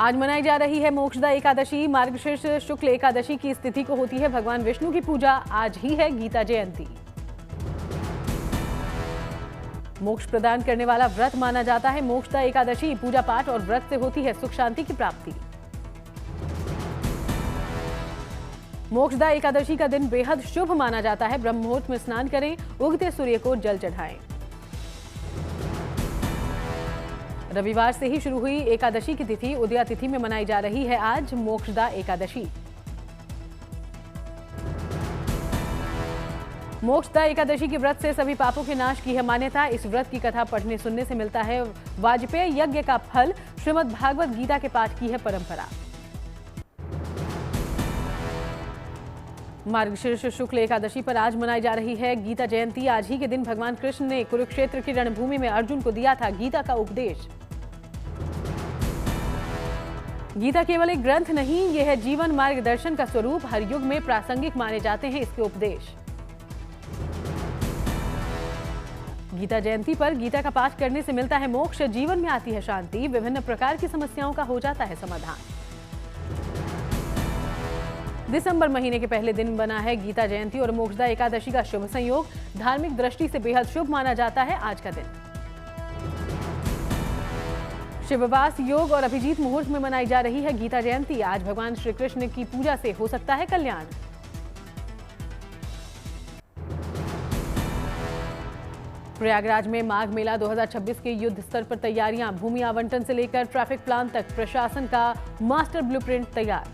आज मनाई जा रही है मोक्षदा एकादशी। मार्गशीर्ष शुक्ल एकादशी की स्थिति को होती है भगवान विष्णु की पूजा। आज ही है गीता जयंती। मोक्ष प्रदान करने वाला व्रत माना जाता है मोक्षदा एकादशी। पूजा पाठ और व्रत से होती है सुख शांति की प्राप्ति। मोक्षदा एकादशी का दिन बेहद शुभ माना जाता है। ब्रह्म मुहूर्त में स्नान करें, उगते सूर्य को जल चढ़ाएं। रविवार से ही शुरू हुई एकादशी की तिथि उदया तिथि में मनाई जा रही है आज मोक्षदा एकादशी। मोक्षदा एकादशी के व्रत से सभी पापों के नाश की है मान्यता। इस व्रत की कथा पढ़ने सुनने से मिलता है वाजपेय यज्ञ का फल। श्रीमद् भागवत गीता के पाठ की है परंपरा। मार्गशीर्ष शुक्ल एकादशी पर आज मनाई जा रही है गीता जयंती। आज ही के दिन भगवान कृष्ण ने कुरुक्षेत्र की रणभूमि में अर्जुन को दिया था गीता का उपदेश। गीता केवल एक ग्रंथ नहीं, यह है जीवन मार्गदर्शन का स्वरूप। हर युग में प्रासंगिक माने जाते हैं इसके उपदेश। गीता जयंती पर गीता का पाठ करने से मिलता है मोक्ष, जीवन में आती है शांति, विभिन्न प्रकार की समस्याओं का हो जाता है समाधान। दिसंबर महीने के पहले दिन बना है गीता जयंती और मोक्षदा एकादशी का शुभ संयोग। धार्मिक दृष्टि से बेहद शुभ माना जाता है आज का दिन। शिववास योग और अभिजीत मुहूर्त में मनाई जा रही है गीता जयंती। आज भगवान श्री कृष्ण की पूजा से हो सकता है कल्याण। प्रयागराज में माघ मेला 2026 के युद्ध स्तर पर तैयारियां। भूमि आवंटन से लेकर ट्रैफिक प्लान तक प्रशासन का मास्टर ब्लूप्रिंट तैयार।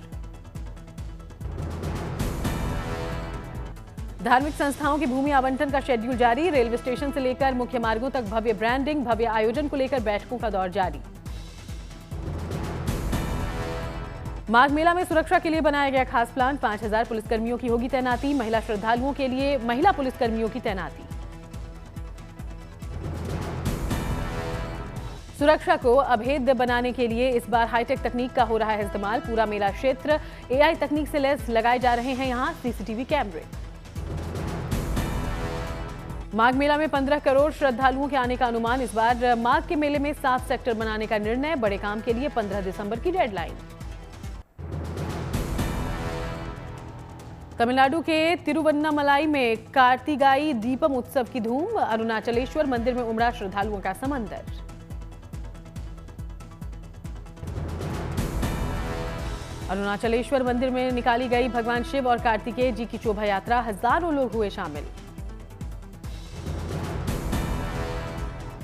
धार्मिक संस्थाओं की भूमि आवंटन का शेड्यूल जारी। रेलवे स्टेशन से लेकर मुख्य मार्गों तक भव्य ब्रांडिंग, भव्य आयोजन को लेकर बैठकों का दौर जारी। माघ मेला में सुरक्षा के लिए बनाया गया खास प्लान। 5000 पुलिसकर्मियों की होगी तैनाती। महिला श्रद्धालुओं के लिए महिला पुलिसकर्मियों की तैनाती। सुरक्षा को अभेद बनाने के लिए इस बार हाईटेक तकनीक का हो रहा है इस्तेमाल। पूरा मेला क्षेत्र एआई तकनीक से लैस लगाए जा रहे हैं यहां सीसीटीवी कैमरे। माघ मेला में 15 करोड़ श्रद्धालुओं के आने का अनुमान। इस बार माघ के मेले में 7 सेक्टर बनाने का निर्णय। बड़े काम के लिए 15 दिसंबर की डेडलाइन। तमिलनाडु के तिरुवन्नामलाई में कार्तिगाई दीपम उत्सव की धूम। अरुणाचलेश्वर मंदिर में उमड़ा श्रद्धालुओं का समंदर। अरुणाचलेश्वर मंदिर में निकाली गई भगवान शिव और कार्तिकेय जी की शोभा यात्रा। हजारों लोग हुए शामिल।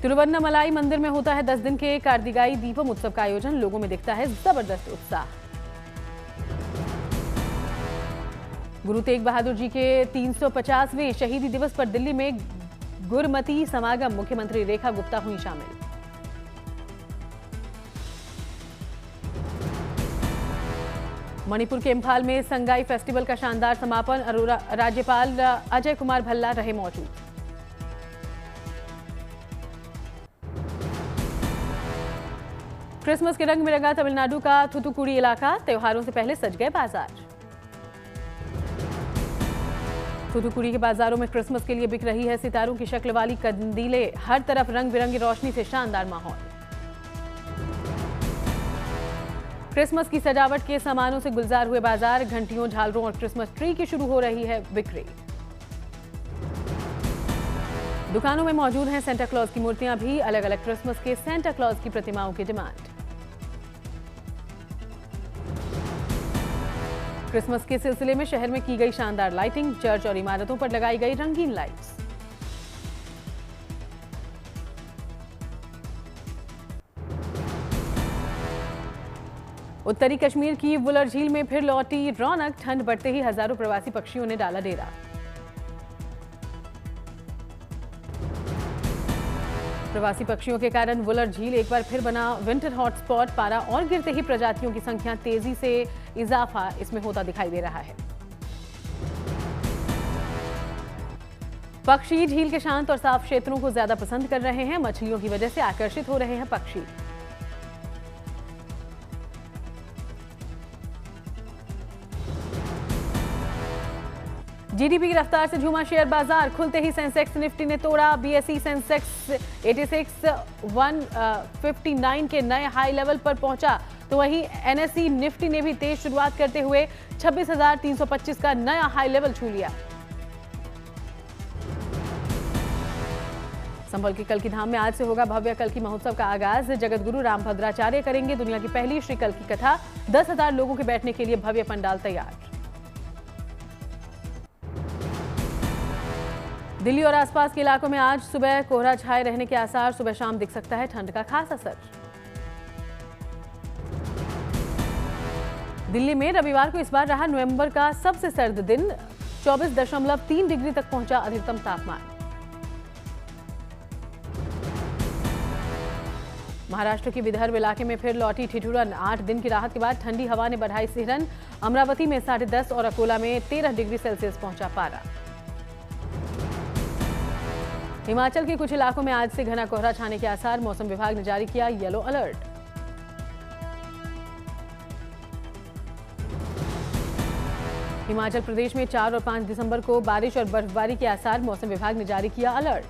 तिरुवन्नामलाई मंदिर में होता है 10 दिन के कार्तिगाई दीपम उत्सव का आयोजन। लोगों में दिखता है जबरदस्त उत्साह। गुरु तेग बहादुर जी के 350वें शहीदी दिवस पर दिल्ली में गुरमती समागम। मुख्यमंत्री रेखा गुप्ता हुई शामिल। मणिपुर के इम्फाल में संगाई फेस्टिवल का शानदार समापन। राज्यपाल अजय कुमार भल्ला रहे मौजूद। क्रिसमस के रंग में रंगा तमिलनाडु का थूथुकुडी इलाका। त्योहारों से पहले सज गए बाजार। थूथुकुडी के बाजारों में क्रिसमस के लिए बिक रही है सितारों की शक्ल वाली कंदीलें। हर तरफ रंग बिरंगी रोशनी से शानदार माहौल। क्रिसमस की सजावट के सामानों से गुलजार हुए बाजार। घंटियों, झालरों और क्रिसमस ट्री की शुरू हो रही है बिक्री। दुकानों में मौजूद हैं सेंटा क्लॉज की मूर्तियां भी। अलग अलग क्रिसमस के सेंटा क्लॉज की प्रतिमाओं की डिमांड। क्रिसमस के सिलसिले में शहर में की गई शानदार लाइटिंग। चर्च और इमारतों पर लगाई गई रंगीन लाइट्स। उत्तरी कश्मीर की वुलर झील में फिर लौटी रौनक। ठंड बढ़ते ही हजारों प्रवासी पक्षियों ने डाला डेरा। प्रवासी पक्षियों के कारण वुलर झील एक बार फिर बना विंटर हॉटस्पॉट। पारा और गिरते ही प्रजातियों की संख्या तेजी से इजाफा इसमें होता दिखाई दे रहा है। पक्षी झील के शांत और साफ क्षेत्रों को ज्यादा पसंद कर रहे हैं। मछलियों की वजह से आकर्षित हो रहे हैं पक्षी। जीडीपी की रफ्तार से झूमा शेयर बाजार। खुलते ही सेंसेक्स निफ्टी ने तोड़ा। बीएसई सेंसेक्स 86 159 के नए हाई लेवल पर पहुंचा। तो वहीं एनएसई निफ्टी ने भी तेज शुरुआत करते हुए 26,325 का नया हाई लेवल छू लिया। संभल के कल्की धाम में आज से होगा भव्य कल्की महोत्सव का आगाज। जगत गुरु रामभद्राचार्य करेंगे दुनिया की पहली श्री कल्की कथा। 10,000 लोगों के बैठने के लिए भव्य पंडाल तैयार। दिल्ली और आसपास के इलाकों में आज सुबह कोहरा छाए रहने के आसार। सुबह शाम दिख सकता है ठंड का खास असर। दिल्ली में रविवार को इस बार रहा नवंबर का सबसे सर्द दिन। 24.3 डिग्री तक पहुंचा अधिकतम तापमान। महाराष्ट्र के विदर्भ इलाके में फिर लौटी ठिठुरन। 8 दिन की राहत के बाद ठंडी हवा ने बढ़ाई सिहरन। अमरावती में 10.5 और अकोला में 13 डिग्री सेल्सियस पहुंचा पारा। हिमाचल के कुछ इलाकों में आज से घना कोहरा छाने के आसार। मौसम विभाग ने जारी किया येलो अलर्ट। हिमाचल प्रदेश में 4 और 5 दिसंबर को बारिश और बर्फबारी के आसार। मौसम विभाग ने जारी किया अलर्ट।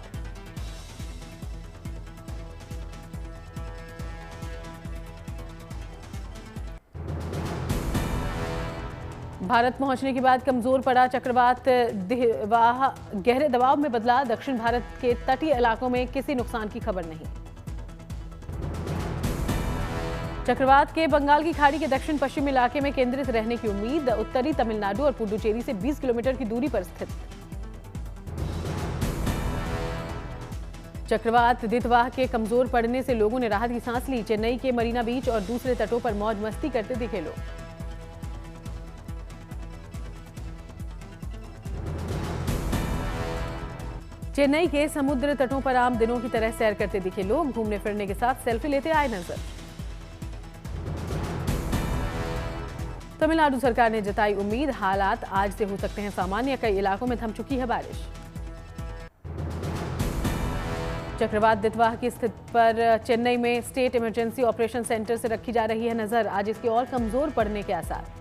भारत पहुंचने के बाद कमजोर पड़ा चक्रवात दिहवाह गहरे दबाव में बदला। दक्षिण भारत के तटीय इलाकों में किसी नुकसान की खबर नहीं। चक्रवात के बंगाल की खाड़ी के दक्षिण पश्चिम इलाके में केंद्रित रहने की उम्मीद। उत्तरी तमिलनाडु और पुडुचेरी से 20 किलोमीटर की दूरी पर स्थित। चक्रवात दितवाह के कमजोर पड़ने से लोगों ने राहत की सांस ली। चेन्नई के मरीना बीच और दूसरे तटों पर मौज मस्ती करते दिखे लोग। चेन्नई के समुद्र तटों पर आम दिनों की तरह सैर करते दिखे लोग। घूमने फिरने के साथ सेल्फी लेते आए नजर। तमिलनाडु सरकार ने जताई उम्मीद। हालात आज से हो सकते हैं सामान्य। कई इलाकों में थम चुकी है बारिश। चक्रवात दितवाह की स्थिति पर चेन्नई में स्टेट इमरजेंसी ऑपरेशन सेंटर से रखी जा रही है नजर। आज इसके और कमजोर पड़ने के आसार।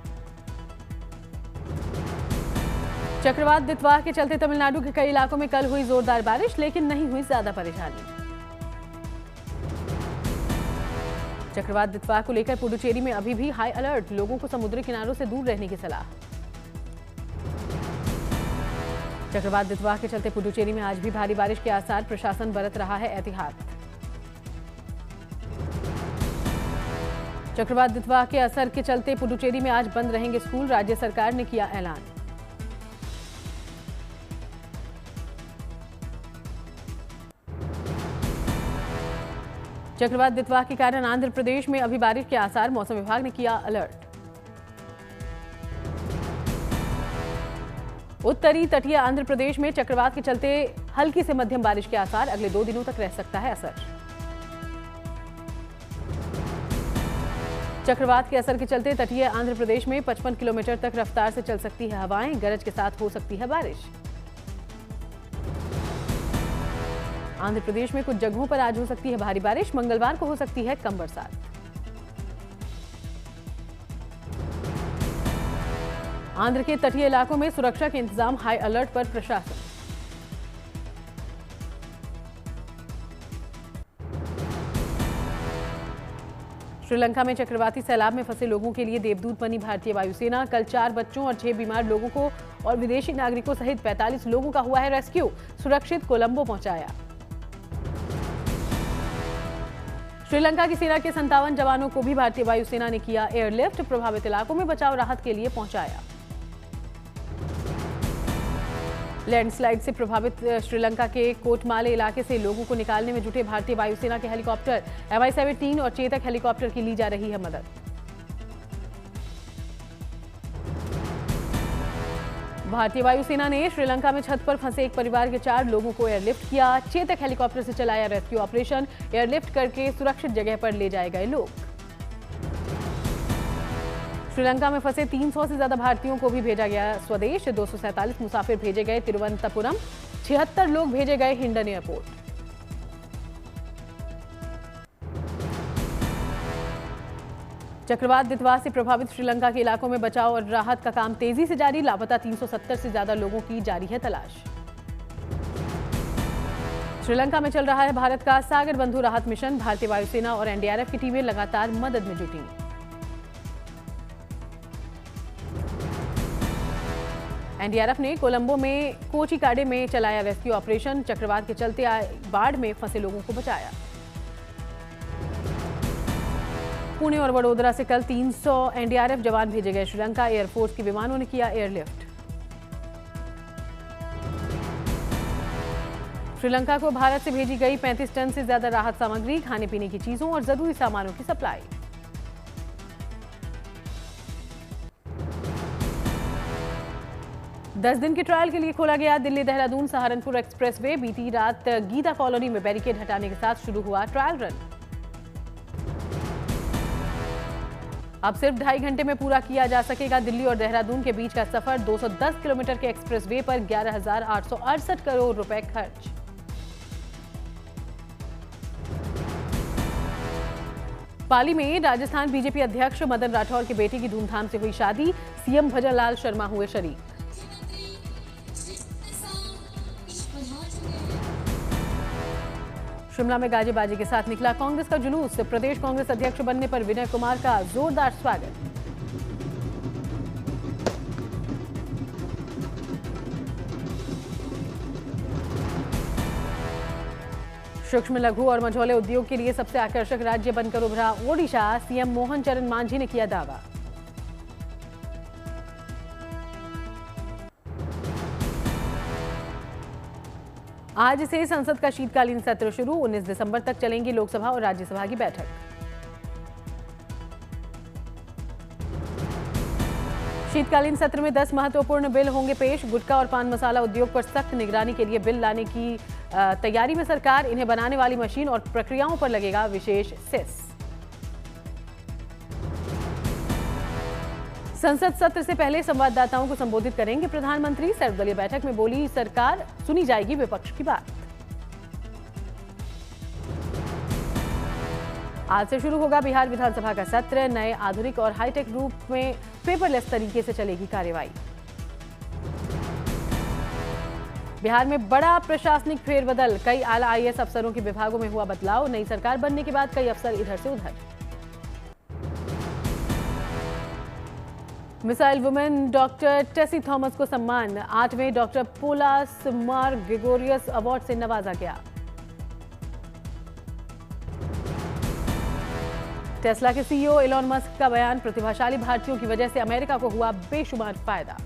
चक्रवात दितवाह के चलते तमिलनाडु के कई इलाकों में कल हुई जोरदार बारिश, लेकिन नहीं हुई ज्यादा परेशानी। चक्रवात दितवाह को लेकर पुडुचेरी में अभी भी हाई अलर्ट। लोगों को समुद्री किनारों से दूर रहने की सलाह। चक्रवात दितवाह के चलते पुडुचेरी में आज भी भारी बारिश के आसार। प्रशासन बरत रहा है एहतियात। चक्रवात दितवाह के असर के चलते पुडुचेरी में आज बंद रहेंगे स्कूल। राज्य सरकार ने किया ऐलान। चक्रवात दितवाह के कारण आंध्र प्रदेश में अभी बारिश के आसार। मौसम विभाग ने किया अलर्ट। उत्तरी तटीय आंध्र प्रदेश में चक्रवात के चलते हल्की से मध्यम बारिश के आसार। अगले 2 दिनों तक रह सकता है असर। चक्रवात के असर के चलते तटीय आंध्र प्रदेश में 55 किलोमीटर तक रफ्तार से चल सकती है हवाएं। गरज के साथ हो सकती है बारिश। आंध्र प्रदेश में कुछ जगहों पर आज हो सकती है भारी बारिश। मंगलवार को हो सकती है कम बरसात। आंध्र के तटीय इलाकों में सुरक्षा के इंतजाम। हाई अलर्ट पर प्रशासन। श्रीलंका में चक्रवाती सैलाब में फंसे लोगों के लिए देवदूत बनी भारतीय वायुसेना। कल 4 बच्चों और 6 बीमार लोगों को और विदेशी नागरिकों सहित 45 लोगों का हुआ है रेस्क्यू। सुरक्षित कोलंबो पहुंचाया। श्रीलंका की सेना के 57 जवानों को भी भारतीय वायुसेना ने किया एयरलिफ्ट। प्रभावित इलाकों में बचाव राहत के लिए पहुंचाया। लैंडस्लाइड से प्रभावित श्रीलंका के कोटमाले इलाके से लोगों को निकालने में जुटे भारतीय वायुसेना के हेलीकॉप्टर। MI-17 और चेतक हेलीकॉप्टर की ली जा रही है मदद। भारतीय वायुसेना ने श्रीलंका में छत पर फंसे एक परिवार के 4 लोगों को एयरलिफ्ट किया। चेतक हेलीकॉप्टर से चलाया रेस्क्यू ऑपरेशन। एयरलिफ्ट करके सुरक्षित जगह पर ले जाए गए लोग। श्रीलंका में फंसे 300 से ज्यादा भारतीयों को भी भेजा गया स्वदेश। 247 मुसाफिर भेजे गए तिरुवनंतपुरम। 76 लोग भेजे गए हिंडन एयरपोर्ट। चक्रवात दितवाह से प्रभावित श्रीलंका के इलाकों में बचाव और राहत का काम तेजी से जारी। लापता 370 से ज्यादा लोगों की जारी है तलाश। श्रीलंका में चल रहा है भारत का सागर बंधु राहत मिशन। भारतीय वायुसेना और NDRF की टीमें लगातार मदद में जुटी। एनडीआरएफ ने कोलंबो में कोचिकाडे में चलाया रेस्क्यू ऑपरेशन। चक्रवात के चलते आए बाढ़ में फंसे लोगों को बचाया। पुणे और वडोदरा से कल 300 एनडीआरएफ जवान भेजे गए श्रीलंका। एयरफोर्स के विमानों ने किया एयरलिफ्ट। श्रीलंका को भारत से भेजी गई 35 टन से ज्यादा राहत सामग्री, खाने पीने की चीजों और जरूरी सामानों की सप्लाई। दस दिन के ट्रायल के लिए खोला गया दिल्ली देहरादून सहारनपुर एक्सप्रेसवे। बीती रात गीता कॉलोनी में बैरिकेड हटाने के साथ शुरू हुआ ट्रायल रन। अब सिर्फ 2.5 घंटे में पूरा किया जा सकेगा दिल्ली और देहरादून के बीच का सफर। 210 किलोमीटर के एक्सप्रेसवे पर 11,868 करोड़ रुपए खर्च। पाली में राजस्थान बीजेपी अध्यक्ष मदन राठौर के बेटे की धूमधाम से हुई शादी। सीएम भजनलाल शर्मा हुए शरीक। शिमला में गाजे बाजे के साथ निकला कांग्रेस का जुलूस। प्रदेश कांग्रेस अध्यक्ष बनने पर विनय कुमार का जोरदार स्वागत। सूक्ष्म लघु और मझौले उद्योग के लिए सबसे आकर्षक राज्य बनकर उभरा ओडिशा। सीएम मोहन चरण मांझी ने किया दावा। आज से संसद का शीतकालीन सत्र शुरू। 19 दिसंबर तक चलेंगी लोकसभा और राज्यसभा की बैठक। शीतकालीन सत्र में 10 महत्वपूर्ण बिल होंगे पेश। गुटखा और पान मसाला उद्योग पर सख्त निगरानी के लिए बिल लाने की तैयारी में सरकार। इन्हें बनाने वाली मशीन और प्रक्रियाओं पर लगेगा विशेष सेस। संसद सत्र से पहले संवाददाताओं को संबोधित करेंगे प्रधानमंत्री। सर्वदलीय बैठक में बोली सरकार, सुनी जाएगी विपक्ष की बात। आज से शुरू होगा बिहार विधानसभा का सत्र। नए आधुनिक और हाईटेक रूप में पेपरलेस तरीके से चलेगी कार्यवाही। बिहार में बड़ा प्रशासनिक फेरबदल। कई आला आईएएस अफसरों के विभागों में हुआ बदलाव। नई सरकार बनने के बाद कई अफसर इधर से उधर। Missile women doctor Tessy Thomas को सम्मान। 8वें डॉक्टर पोलास मार ग्रेगोरियस अवार्ड से नवाजा गया। टेस्ला के सीईओ एलॉन मस्क का बयान। प्रतिभाशाली भारतीयों की वजह से अमेरिका को हुआ बेशुमार फायदा।